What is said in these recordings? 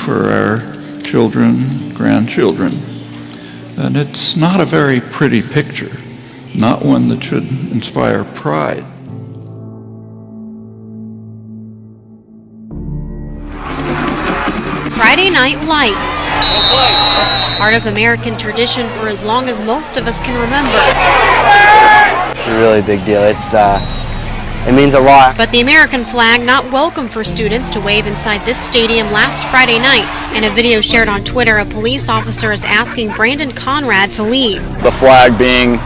for our children, grandchildren. And it's not a very pretty picture, not one that should inspire pride. Friday Night Lights. Part of American tradition for as long as most of us can remember. It's a really big deal. It means a lot. But the American flag not welcome for students to wave inside this stadium last Friday night. In a video shared on Twitter, a police officer is asking Brandon Conrad to leave. The flag being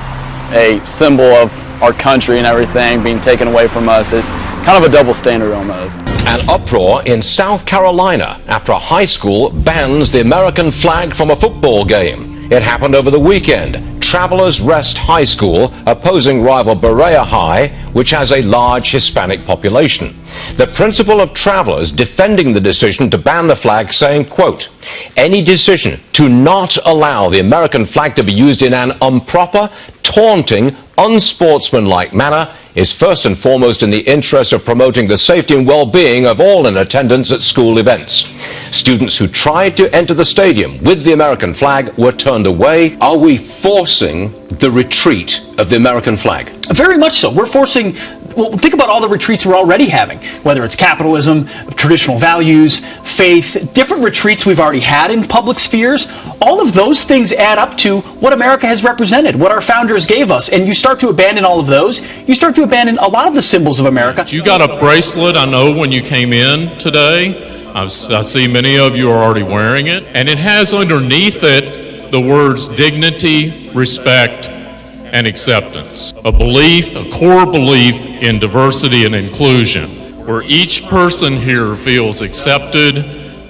a symbol of our country and everything being taken away from us, it's kind of a double standard almost. An uproar in South Carolina after a high school bans the American flag from a football game. It happened over the weekend. Travelers Rest High School opposing rival Berea High, which has a large Hispanic population. The principal of Travelers defending the decision to ban the flag, saying, quote, "Any decision to not allow the American flag to be used in an improper, taunting, unsportsmanlike manner is first and foremost in the interest of promoting the safety and well-being of all in attendance at school events. Students who tried to enter the stadium with the American flag were turned away. Are we forcing the retreat of the American flag?" Very much so. We're forcing, well, think about all the retreats we're already having, whether it's capitalism, traditional values, faith, different retreats we've already had in public spheres. All of those things add up to what America has represented, what our founders gave us. And you start to abandon all of those, you start to abandon a lot of the symbols of America. You got a bracelet, I know, when you came in today. I see many of you are already wearing it. And it has underneath it the words dignity, respect, and acceptance. A belief, a core belief in diversity and inclusion, where each person here feels accepted,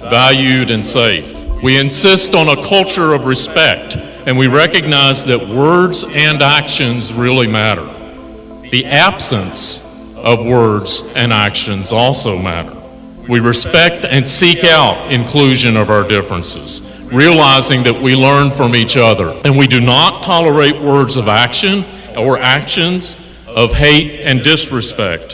valued, and safe. We insist on a culture of respect, and we recognize that words and actions really matter. The absence of words and actions also matter. We respect and seek out inclusion of our differences, realizing that we learn from each other, and we do not tolerate words of action or actions of hate and disrespect.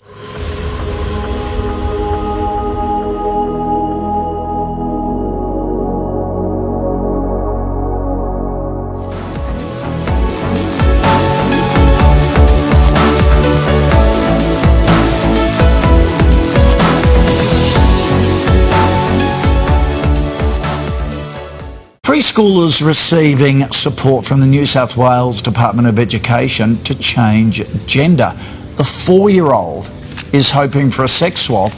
Preschoolers receiving support from the New South Wales Department of Education to change gender. The 4-year-old is hoping for a sex swab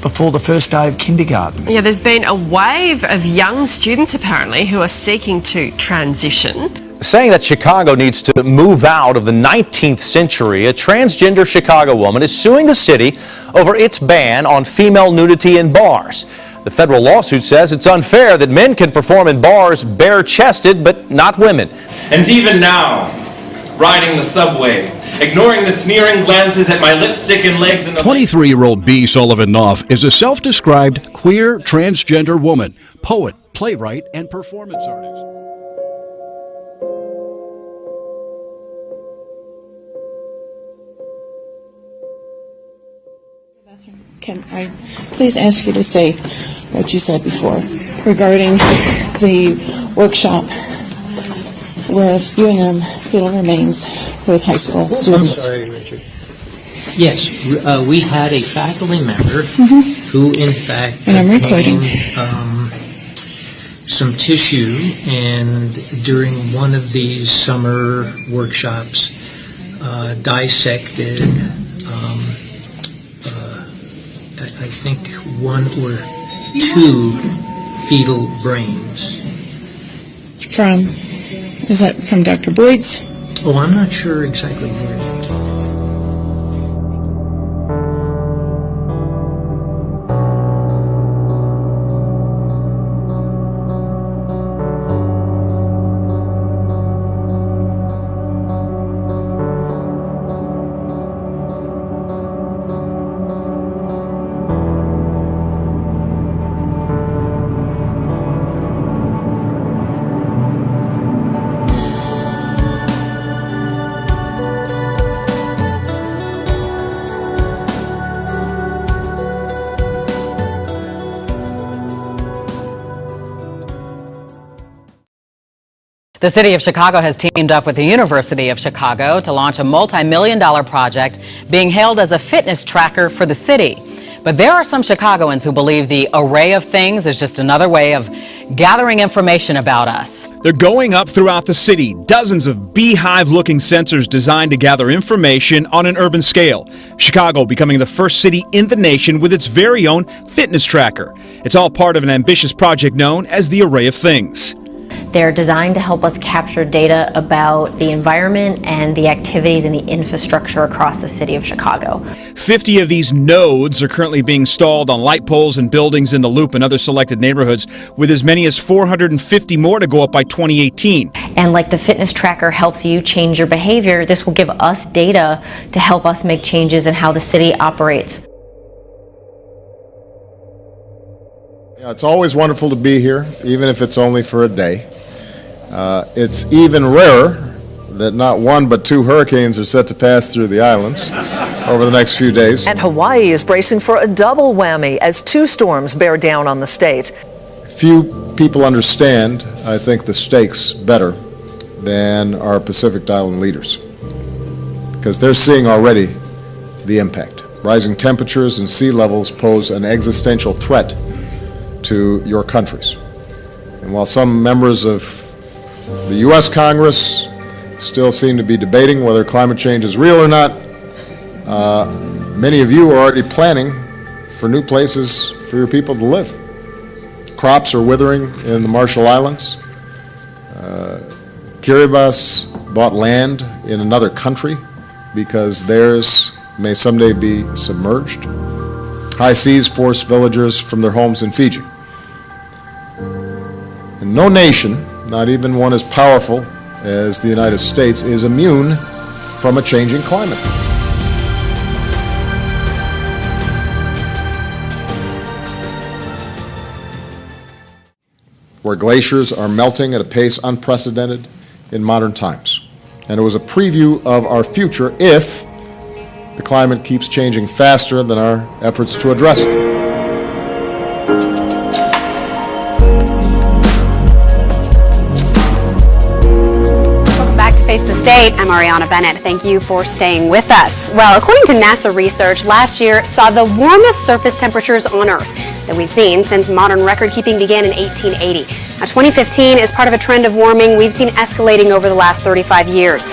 before the first day of kindergarten. Yeah, there's been a wave of young students apparently who are seeking to transition. Saying that Chicago needs to move out of the 19th century, a transgender Chicago woman is suing the city over its ban on female nudity in bars. The federal lawsuit says it's unfair that men can perform in bars bare-chested, but not women. And even now, riding the subway, ignoring the sneering glances at my lipstick and legs. 23-year-old B. Sullivan Knopf is a self-described queer transgender woman, poet, playwright, and performance artist. Can I please ask you to say what you said before regarding the workshop with UNM fetal remains with high school students? I'm sorry, Richard. Yes, we had a faculty member who, in fact, obtained some tissue, and during one of these summer workshops, dissected. I think 1 or 2 fetal brains. Is that from Dr. Boyd's? Oh, I'm not sure exactly where it is. The city of Chicago has teamed up with the University of Chicago to launch a multi-million-dollar project being hailed as a fitness tracker for the city. But there are some Chicagoans who believe the array of things is just another way of gathering information about us. They're going up throughout the city, dozens of beehive-looking sensors designed to gather information on an urban scale. Chicago becoming the first city in the nation with its very own fitness tracker. It's all part of an ambitious project known as the Array of Things. They're designed to help us capture data about the environment and the activities and the infrastructure across the city of Chicago. 50 of these nodes are currently being installed on light poles and buildings in the Loop and other selected neighborhoods, with as many as 450 more to go up by 2018. And like the fitness tracker helps you change your behavior, this will give us data to help us make changes in how the city operates. It's always wonderful to be here, even if it's only for a day. It's even rarer that not one but two hurricanes are set to pass through the islands over the next few days. And Hawaii is bracing for a double whammy as two storms bear down on the state. Few people understand, I think, the stakes better than our Pacific Island leaders, because they're seeing already the impact. Rising temperatures and sea levels pose an existential threat to your countries. And while some members of the U.S. Congress still seem to be debating whether climate change is real or not, many of you are already planning for new places for your people to live. Crops are withering in the Marshall Islands. Kiribati bought land in another country because theirs may someday be submerged. High seas force villagers from their homes in Fiji. And no nation, not even one as powerful as the United States, is immune from a changing climate. Where glaciers are melting at a pace unprecedented in modern times. And it was a preview of our future if the climate keeps changing faster than our efforts to address it. Face the State. I'm Ariana Bennett. Thank you for staying with us. Well, according to NASA research, last year saw the warmest surface temperatures on Earth that we've seen since modern record keeping began in 1880. Now, 2015 is part of a trend of warming we've seen escalating over the last 35 years.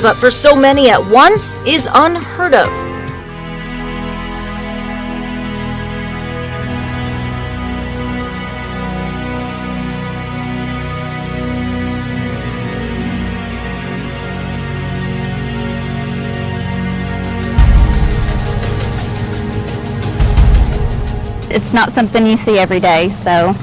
But for so many at once is unheard of. It's not something you see every day, so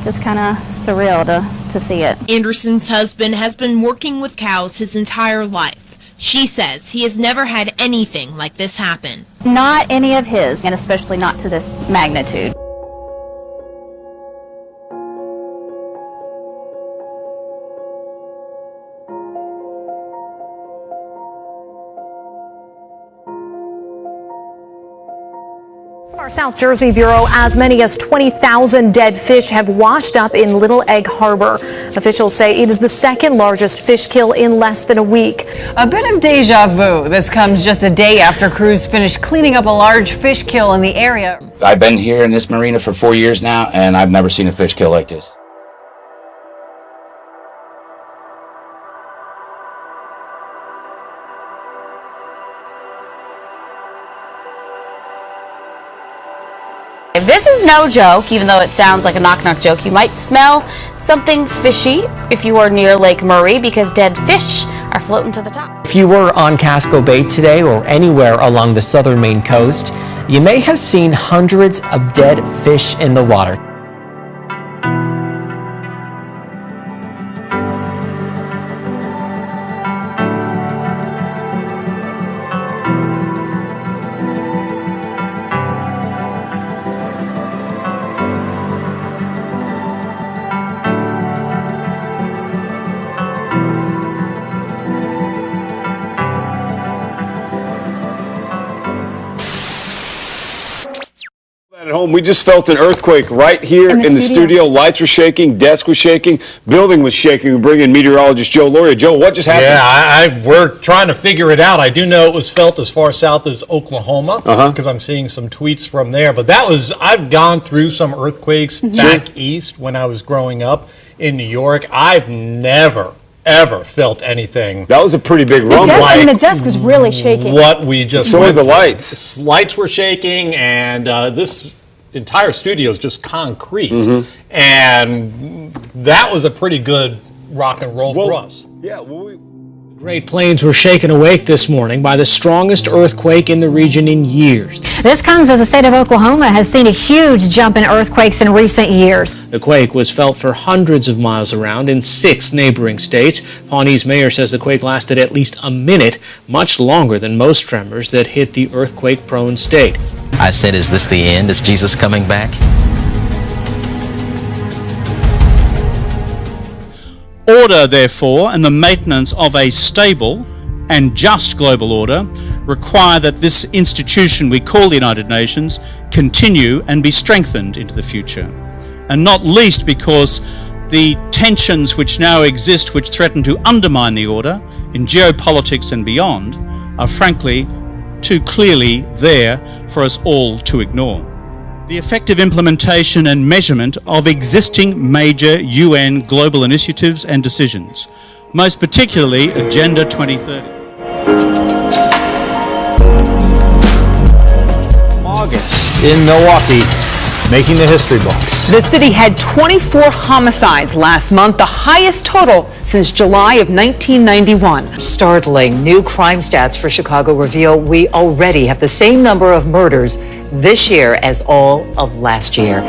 just kind of surreal to see it. Anderson's husband has been working with cows his entire life. She says he has never had anything like this happen. Not any of his, and especially not to this magnitude. Our South Jersey Bureau, as many as 20,000 dead fish have washed up in Little Egg Harbor. Officials say it is the second largest fish kill in less than a week. A bit of deja vu. This comes just a day after crews finished cleaning up a large fish kill in the area. I've been here in this marina for 4 years now, and I've never seen a fish kill like this. This is no joke, even though it sounds like a knock-knock joke. You might smell something fishy if you are near Lake Murray, because dead fish are floating to the top. If you were on Casco Bay today or anywhere along the southern Maine coast, you may have seen hundreds of dead fish in the water. At home, we just felt an earthquake right here in the studio. Lights were shaking, desk was shaking, building was shaking. We bring in meteorologist Joe Loria. Joe, what just happened? Yeah, we're trying to figure it out. I do know it was felt as far south as Oklahoma because I'm seeing some tweets from there. But I've gone through some earthquakes back east when I was growing up in New York. I've never ever felt anything. That was a pretty big rumble. The desk was really shaking. What we just so were the lights. Lights were shaking, and this entire studio is just concrete. And that was a pretty good rock and roll for us. Yeah, Great Plains were shaken awake this morning by the strongest earthquake in the region in years. This comes as the state of Oklahoma has seen a huge jump in earthquakes in recent years. The quake was felt for hundreds of miles around in 6 neighboring states. Pawnee's mayor says the quake lasted at least a minute, much longer than most tremors that hit the earthquake-prone state. I said, is this the end? Is Jesus coming back? Order, therefore, and the maintenance of a stable and just global order require that this institution we call the United Nations continue and be strengthened into the future. And not least because the tensions which now exist, which threaten to undermine the order in geopolitics and beyond, are frankly too clearly there for us all to ignore. The effective implementation and measurement of existing major UN global initiatives and decisions, most particularly Agenda 2030. August in Milwaukee, making the history books. The city had 24 homicides last month, the highest total since July of 1991. Startling new crime stats for Chicago reveal we already have the same number of murders this year as all of last year.